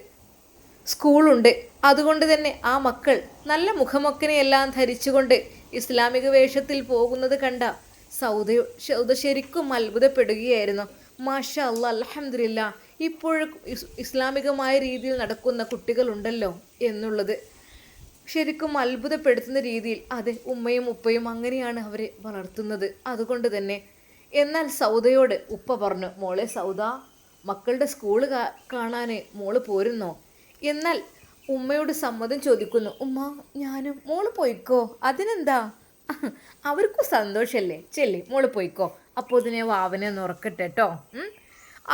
സ്കൂളുണ്ട്. അതുകൊണ്ട് തന്നെ ആ മക്കൾ നല്ല മുഖമൊക്കനെയെല്ലാം ധരിച്ചുകൊണ്ട് ഇസ്ലാമിക വേഷത്തിൽ പോകുന്നത് കണ്ട സൗദ ശരിക്കും അത്ഭുതപ്പെടുകയായിരുന്നു. മാഷാ അല്ലാ, അൽഹംദുലില്ലാ, ഇപ്പോഴും ഇസ്ലാമികമായ രീതിയിൽ നടക്കുന്ന കുട്ടികളുണ്ടല്ലോ എന്നുള്ളത് ശരിക്കും അത്ഭുതപ്പെടുത്തുന്ന രീതിയിൽ. അതെ, ഉമ്മയും ഉപ്പയും അങ്ങനെയാണ് അവരെ വളർത്തുന്നത്. അതുകൊണ്ട് തന്നെ. എന്നാൽ സൗദയോട് ഉപ്പ പറഞ്ഞു, മോളെ സൗദ, മക്കളുടെ സ്കൂള് കാണാൻ മോള് പോരുന്നോ? എന്നാൽ ഉമ്മയോട് സമ്മതം ചോദിക്കുന്നു. ഉമ്മ, ഞാനും. മോള് പോയിക്കോ, അതിനെന്താ, അവർക്കും സന്തോഷമല്ലേ, ചെല്ലേ മോള് പോയിക്കോ. അപ്പോൾ ഇതിനെ വാവനെ ഒന്ന് ഉറക്കട്ടെ കേട്ടോ.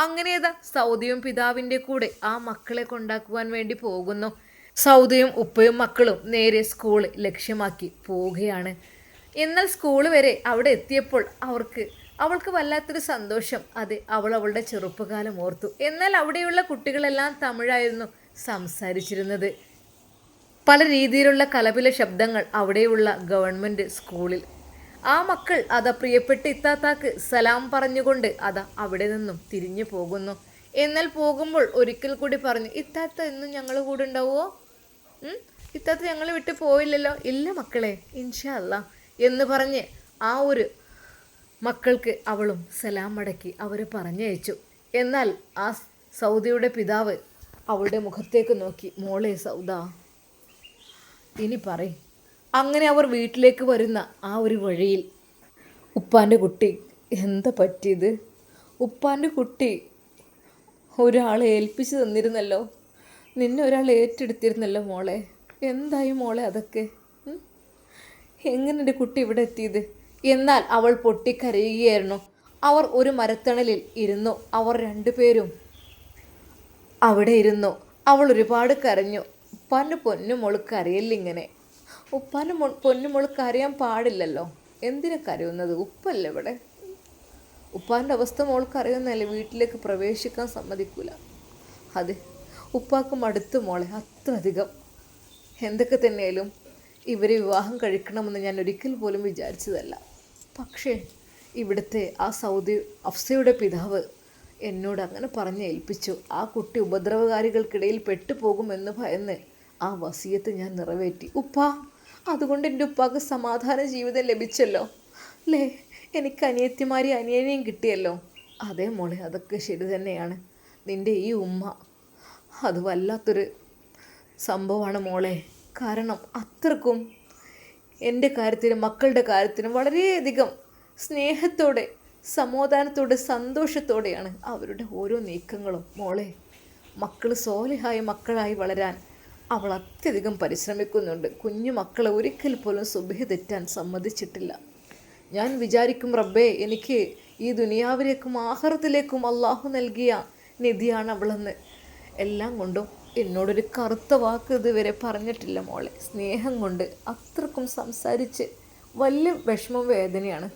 അങ്ങനെയതാ സൗദയും പിതാവിൻ്റെ കൂടെ ആ മക്കളെ കൊണ്ടാക്കുവാൻ വേണ്ടി പോകുന്നു. സൗദയും ഉപ്പയും മക്കളും നേരെ സ്കൂൾ ലക്ഷ്യമാക്കി പോവുകയാണ്. എന്നാൽ സ്കൂൾ വരെ അവിടെ എത്തിയപ്പോൾ അവൾക്ക് വല്ലാത്തൊരു സന്തോഷം. അതെ, അവളുടെ ചെറുപ്പകാലം ഓർത്തു. എന്നാൽ അവിടെയുള്ള കുട്ടികളെല്ലാം തമിഴായിരുന്നു സംസാരിച്ചിരുന്നത്. പല രീതിയിലുള്ള കലപില ശബ്ദങ്ങൾ അവിടെയുള്ള ഗവൺമെൻറ് സ്കൂളിൽ. ആ മക്കൾ അതാ പ്രിയപ്പെട്ട ഇത്താത്താക്ക് സലാം പറഞ്ഞുകൊണ്ട് അതാ അവിടെ നിന്നും തിരിഞ്ഞു പോകുന്നു. എന്നാൽ പോകുമ്പോൾ ഒരിക്കൽ കൂടി പറഞ്ഞു, ഇത്താത്ത ഇന്നും ഞങ്ങൾ കൂടെ ഉണ്ടാവുമോ? ഇത്താത്ത ഞങ്ങൾ വിട്ട് പോയില്ലല്ലോ. ഇല്ല മക്കളെ, ഇൻഷാ അല്ലാ എന്ന് പറഞ്ഞ് ആ ഒരു മക്കൾക്ക് അവളും സലാം മടക്കി അവർ പറഞ്ഞയച്ചു. എന്നാൽ ആ സൗദയുടെ പിതാവ് അവളുടെ മുഖത്തേക്ക് നോക്കി, മോളെ സൗദ, ഇനി പറയും. അങ്ങനെ അവർ വീട്ടിലേക്ക് വരുന്ന ആ ഒരു വഴിയിൽ ഉപ്പാൻ്റെ കുട്ടി, എന്താ പറ്റിയത്? ഉപ്പാൻ്റെ കുട്ടി ഒരാളെ ഏൽപ്പിച്ചു തന്നിരുന്നല്ലോ, നിന്നെ ഒരാൾ ഏറ്റെടുത്തിരുന്നല്ലോ മോളെ. എന്തായി മോളെ അതൊക്കെ? എങ്ങനെ എൻ്റെ കുട്ടി ഇവിടെ എത്തിയത്? എന്നാൽ അവൾ പൊട്ടിക്കരയുകയായിരുന്നു. അവർ ഒരു മരത്തണലിൽ ഇരുന്നു. അവർ രണ്ടുപേരും അവിടെ ഇരുന്നു. അവൾ ഒരുപാട് കരഞ്ഞു. ഉപ്പാൻ്റെ പൊന്നുമോൾ കരയില്ലിങ്ങനെ. ഉപ്പാൻ്റെ പൊന്നുമോൾ കരയാൻ പാടില്ലല്ലോ. എന്തിനാ കരയുന്നത്? ഉപ്പല്ലേ ഇവിടെ. ഉപ്പാൻ്റെ അവസ്ഥ മോൾക്ക് അറിയുന്നതല്ലേ, വീട്ടിലേക്ക് പ്രവേശിക്കാൻ സമ്മതിക്കൂല. അതെ, ഉപ്പാക്ക് മടുത്തു മോളെ, അത്രയധികം. എന്തൊക്കെ തന്നെയാലും ഇവരെ വിവാഹം കഴിക്കണമെന്ന് ഞാൻ ഒരിക്കൽ പോലും വിചാരിച്ചതല്ല. പക്ഷേ ഇവിടുത്തെ ആ ഹഫ്സയുടെ പിതാവ് എന്നോട് അങ്ങനെ പറഞ്ഞ് ഏൽപ്പിച്ചു. ആ കുട്ടി ഉപദ്രവകാരികൾക്കിടയിൽ പെട്ടുപോകുമെന്ന് ഭയന്ന് ആ വസിയത്ത് ഞാൻ നിറവേറ്റി. ഉപ്പാ, അതുകൊണ്ട് എൻ്റെ ഉപ്പാക്ക് സമാധാന ജീവിതം ലഭിച്ചല്ലോ അല്ലേ? എനിക്ക് അനിയത്തിമാരെയും അനിയനെയും കിട്ടിയല്ലോ. അതേ മോളെ, അതൊക്കെ ശരി തന്നെയാണ്. നിൻ്റെ ഈ ഉമ്മ അത് വല്ലാത്തൊരു സംഭവമാണ് മോളെ. കാരണം അത്രക്കും എൻ്റെ കാര്യത്തിനും മക്കളുടെ കാര്യത്തിനും വളരെയധികം സ്നേഹത്തോടെ, സമാധാനത്തോടെ, സന്തോഷത്തോടെയാണ് അവരുടെ ഓരോ നീക്കങ്ങളും. മോളെ, മക്കൾ സോലിഹായ മക്കളായി വളരാൻ അവൾ അത്യധികം പരിശ്രമിക്കുന്നുണ്ട്. കുഞ്ഞു മക്കളെ ഒരിക്കൽ പോലും സുബ്ഹി തെറ്റാൻ സമ്മതിച്ചിട്ടില്ല. ഞാൻ വിചാരിക്കും, റബ്ബേ, എനിക്ക് ഈ ദുനിയാവിലേക്കും ആഖിറത്തിലേക്കും അള്ളാഹു നൽകിയ നിധിയാണ് അവളെന്ന്. എല്ലാം കൊണ്ടും എന്നോടൊരു കറുത്ത വാക്ക് ഇതുവരെ പറഞ്ഞിട്ടില്ല മോളെ. സ്നേഹം കൊണ്ട് അത്രക്കും സംസാരിച്ച് വലിയ വിഷമം വേദനയാണ്.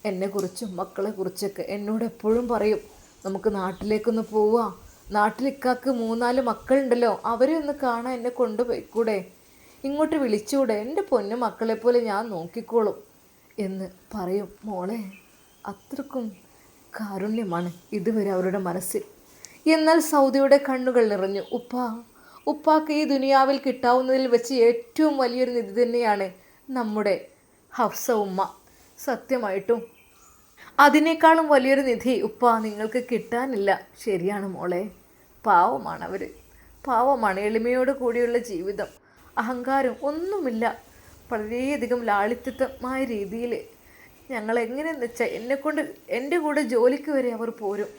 എന്നെക്കുറിച്ചും മക്കളെക്കുറിച്ചൊക്കെ എന്നോട് എപ്പോഴും പറയും, നമുക്ക് നാട്ടിലേക്കൊന്ന് പോവാം, നാട്ടിലിക്കാക്ക് 3-4 മക്കളുണ്ടല്ലോ, അവരെ ഒന്ന് കാണാൻ എന്നെ കൊണ്ടുപോയിക്കൂടെ, ഇങ്ങോട്ട് വിളിച്ചൂടെ, എൻ്റെ പൊന്നു മക്കളെപ്പോലെ ഞാൻ നോക്കിക്കോളും എന്ന് പറയും. മോളെ, അത്രക്കും കാരുണ്യമാണ് ഇതുവരെ അവരുടെ മനസ്സിൽ. എന്നാൽ സൗദയുടെ കണ്ണുകൾ നിറഞ്ഞു. ഉപ്പാക്ക് ഈ ദുനിയാവിൽ കിട്ടാവുന്നതിൽ വെച്ച് ഏറ്റവും വലിയൊരു നിധി തന്നെയാണ് നമ്മുടെ ഹഫ്സ ഉമ്മ. സത്യമായിട്ടും അതിനേക്കാളും വലിയൊരു നിധി നിങ്ങൾക്ക് കിട്ടാനില്ല. ശരിയാണ് മോളെ, പാവമാണ് അവർ, പാവമാണ്. എളിമയോട് കൂടിയുള്ള ജീവിതം, അഹങ്കാരം ഒന്നുമില്ല. വളരെയധികം ലാളിത്യമായ രീതിയിൽ ഞങ്ങൾ എങ്ങനെയെന്ന് വെച്ചാൽ എൻ്റെ കൂടെ ജോലിക്ക് വരെ അവർ പോരും.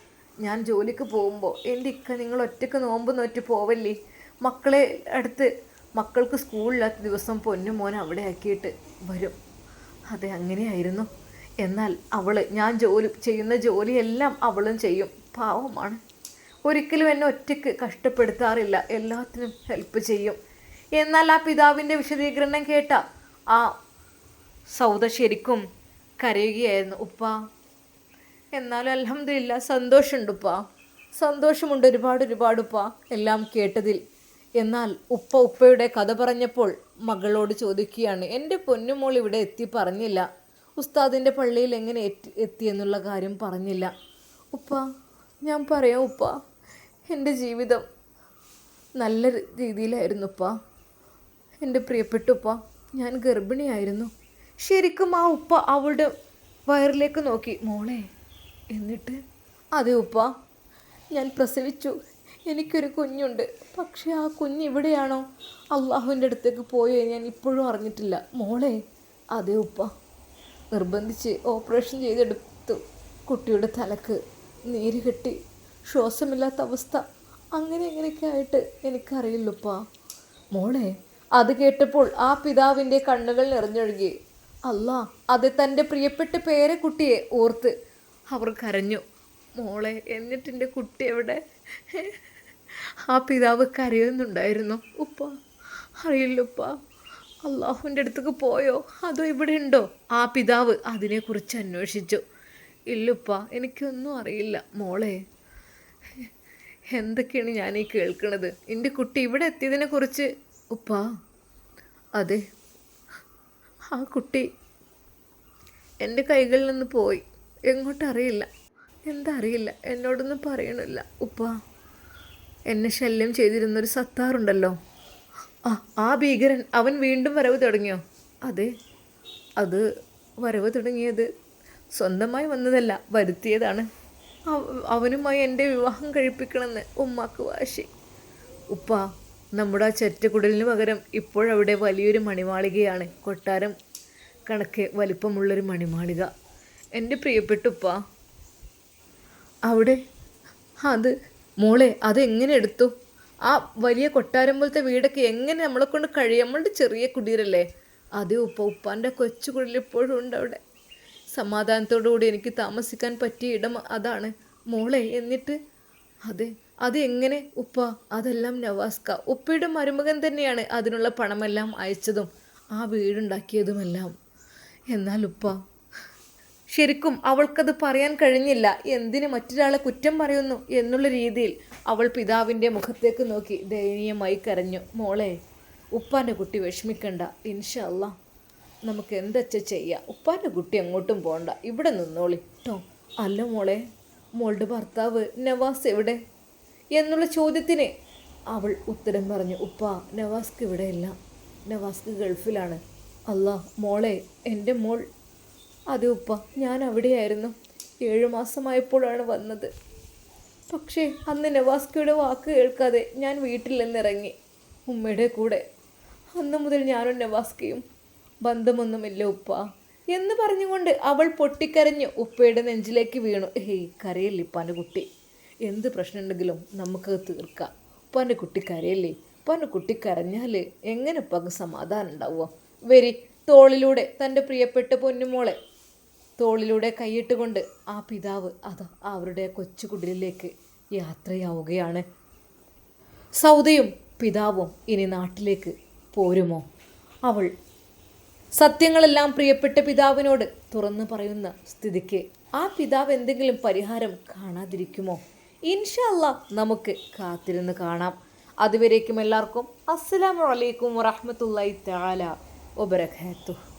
ഞാൻ ജോലിക്ക് പോകുമ്പോൾ എൻ്റെ ഇക്ക, നിങ്ങൾ ഒറ്റയ്ക്ക് നോമ്പ് നോറ്റ് പോവല്ലേ, മക്കളെ അടുത്ത് മക്കൾക്ക് സ്കൂളില്ലാത്ത ദിവസം പൊന്നുമോൻ അവിടെ ആക്കിയിട്ട് വരും. അതെ, അങ്ങനെയായിരുന്നു. എന്നാൽ ഞാൻ ചെയ്യുന്ന ജോലിയെല്ലാം അവളും ചെയ്യും. പാവമാണ്. ഒരിക്കലും എന്നെ ഒറ്റയ്ക്ക് കഷ്ടപ്പെടുത്താറില്ല, എല്ലാത്തിനും ഹെൽപ്പ് ചെയ്യും. എന്നാൽ ആ പിതാവിൻ്റെ വിശദീകരണം കേട്ട ആ സൗദ ശരിക്കും കരയുകയായിരുന്നു. എന്നാലും അൽഹംദുലില്ലാ, സന്തോഷമുണ്ട് സന്തോഷമുണ്ട്, ഒരുപാട് എല്ലാം കേട്ടതിൽ. എന്നാൽ ഉപ്പയുടെ കഥ പറഞ്ഞപ്പോൾ മകളോട് ചോദിക്കുകയാണ്, എൻ്റെ പൊന്നുമോൾ ഇവിടെ എത്തി പറഞ്ഞില്ല, ഉസ്താദിൻ്റെ പള്ളിയിൽ എങ്ങനെ എത്തി എന്നുള്ള കാര്യം പറഞ്ഞില്ല. ഞാൻ പറയാം എൻ്റെ ജീവിതം നല്ല രീതിയിലായിരുന്നു എൻ്റെ പ്രിയപ്പെട്ട ഞാൻ ഗർഭിണിയായിരുന്നു. ശരിക്കും ആ അവളുടെ വയറിലേക്ക് നോക്കി. മോളെ, എന്നിട്ട്? അതെ ഞാൻ പ്രസവിച്ചു, എനിക്കൊരു കുഞ്ഞുണ്ട്. പക്ഷേ ആ കുഞ്ഞ് ഇവിടെയാണോ അള്ളാഹുവിൻ്റെ അടുത്തേക്ക് പോയോ ഞാൻ ഇപ്പോഴും അറിഞ്ഞിട്ടില്ല. മോളെ, അതെ നിർബന്ധിച്ച് ഓപ്പറേഷൻ ചെയ്തെടുത്തു. കുട്ടിയുടെ തലക്ക് നീര് കെട്ടി, ശ്വാസമില്ലാത്ത അവസ്ഥ, അങ്ങനെയൊക്കെ ആയിട്ട് എനിക്കറിയില്ലപ്പാ. മോളെ, അത് കേട്ടപ്പോൾ ആ പിതാവിൻ്റെ കണ്ണുകൾ നിറഞ്ഞൊഴുകി. അത് തൻ്റെ പ്രിയപ്പെട്ട പേരക്കുട്ടിയെ ഓർത്ത് അവർ കരഞ്ഞു. മോളെ, എന്നിട്ടെൻ്റെ കുട്ടി എവിടെ? ആ പിതാവ് കരയുന്നുണ്ടായിരുന്നു. അറിയില്ലപ്പാ, അള്ളാഹുവിൻ്റെ അടുത്തേക്ക് പോയോ അതോ ഇവിടെ ഉണ്ടോ? ആ പിതാവ് അതിനെക്കുറിച്ച് അന്വേഷിച്ചു. ഇല്ലപ്പാ, എനിക്കൊന്നും അറിയില്ല. മോളെ, എന്തൊക്കെയാണ് ഞാൻ ഈ കേൾക്കണത്? എൻ്റെ കുട്ടി ഇവിടെ എത്തിയതിനെക്കുറിച്ച് അതെ, ആ കുട്ടി എൻ്റെ കൈകളിൽ നിന്ന് പോയി, എങ്ങോട്ടറിയില്ല, എന്താ അറിയില്ല, എന്നോടൊന്നും പറയണില്ല. എന്നെ ശല്യം ചെയ്തിരുന്നൊരു സത്താറുണ്ടല്ലോ, ആ ഭീകരൻ, അവൻ വീണ്ടും വരവ് തുടങ്ങിയോ? അതെ, അത് വരവ് തുടങ്ങിയത് സ്വന്തമായി വന്നതല്ല, വരുത്തിയതാണ്. അവനുമായി എൻ്റെ വിവാഹം കഴിപ്പിക്കണമെന്ന് ഉമ്മാക്ക് വാശി. നമ്മുടെ ആ ചെറ്റക്കുടലിന് പകരം ഇപ്പോഴവിടെ വലിയൊരു മണിമാളികയാണ്, കൊട്ടാരം കണക്കെ വലിപ്പമുള്ളൊരു മണിമാളിക. എൻ്റെ പ്രിയപ്പെട്ട അവിടെ മോളെ, അതെങ്ങനെ എടുത്തു? ആ വലിയ കൊട്ടാരം പോലത്തെ വീടൊക്കെ എങ്ങനെ നമ്മളെ കൊണ്ട് കഴിയും? നമ്മളുടെ ചെറിയ കുടീരല്ലേ? അതേ ഉപ്പാൻ്റെ കൊച്ചു കുടിൽ ഇപ്പോഴും ഉണ്ട് അവിടെ. സമാധാനത്തോടു കൂടി എനിക്ക് താമസിക്കാൻ പറ്റിയ ഇടം അതാണ് മോളെ. എന്നിട്ട് അത് എങ്ങനെ? അതെല്ലാം നവാസ്ക, ഉപ്പയുടെ മരുമകൻ തന്നെയാണ് അതിനുള്ള പണമെല്ലാം അയച്ചതും ആ വീടുണ്ടാക്കിയതുമെല്ലാം. എന്നാൽ ശരിക്കും അവൾക്കത് പറയാൻ കഴിഞ്ഞില്ല. എന്തിന് മറ്റൊരാളെ കുറ്റം പറയുന്നു എന്നുള്ള രീതിയിൽ അവൾ പിതാവിൻ്റെ മുഖത്തേക്ക് നോക്കി ദയനീയമായി കരഞ്ഞു. മോളെ, ഉപ്പാൻ്റെ കുട്ടി വിഷമിക്കണ്ട, ഇൻഷാ അല്ലാ നമുക്ക് എന്താ ചെയ്യാം. ഉപ്പാൻ്റെ കുട്ടി അങ്ങോട്ടും പോകണ്ട, ഇവിടെ നിന്നോളി കേട്ടോ. അല്ല മോളെ, മോളുടെ ഭർത്താവ് നവാസ് എവിടെ എന്നുള്ള ചോദ്യത്തിന് അവൾ ഉത്തരം പറഞ്ഞു. നവാസ്ക്ക് ഇവിടെയില്ല, നവാസ്ക്ക് ഗൾഫിലാണ്. മോളെ, എൻ്റെ മോൾ. അതെ ഞാൻ അവിടെയായിരുന്നു. 7 മാസമായപ്പോഴാണ് വന്നത്. പക്ഷേ അന്ന് നവാസ്കയുടെ വാക്ക് കേൾക്കാതെ ഞാൻ വീട്ടിൽ നിന്നിറങ്ങി ഉമ്മയുടെ കൂടെ. അന്ന് മുതൽ ഞാനും നവാസ്കയും ബന്ധമൊന്നുമില്ല എന്ന് പറഞ്ഞുകൊണ്ട് അവൾ പൊട്ടിക്കരഞ്ഞു ഉപ്പയുടെ നെഞ്ചിലേക്ക് വീണു. കരയില്ലേ ഉപ്പാൻ്റെ കുട്ടി, എന്ത് പ്രശ്നമുണ്ടെങ്കിലും നമുക്ക് തീർക്കാം. ഉപ്പാൻ്റെ കുട്ടി കരയില്ലേ? ഉപ്പാൻ്റെ കുട്ടി കരഞ്ഞാൽ എങ്ങനെ ഉപ്പാക്ക് സമാധാനം ഉണ്ടാവുക? വരി, തോളിലൂടെ തൻ്റെ പ്രിയപ്പെട്ട പൊന്നുമോളെ തോളിലൂടെ കൈയിട്ടുകൊണ്ട് ആ പിതാവ് അവരുടെ കൊച്ചു കുടിലിലേക്ക് യാത്രയാവുകയാണ്. സൗദയും പിതാവും ഇനി നാട്ടിലേക്ക് പോരുമോ? അവൾ സത്യങ്ങളെല്ലാം പ്രിയപ്പെട്ട പിതാവിനോട് തുറന്നു പറയുന്ന സ്ഥിതിക്ക് ആ പിതാവ് എന്തെങ്കിലും പരിഹാരം കാണാതിരിക്കുമോ? ഇൻഷാ അല്ലാഹ് നമുക്ക് കാത്തിരുന്ന് കാണാം. അതുവരേക്കും എല്ലാവർക്കും അസ്സലാമു അലൈക്കും വറഹ്മത്തുള്ളാഹി തആല വബറകാതുഹു.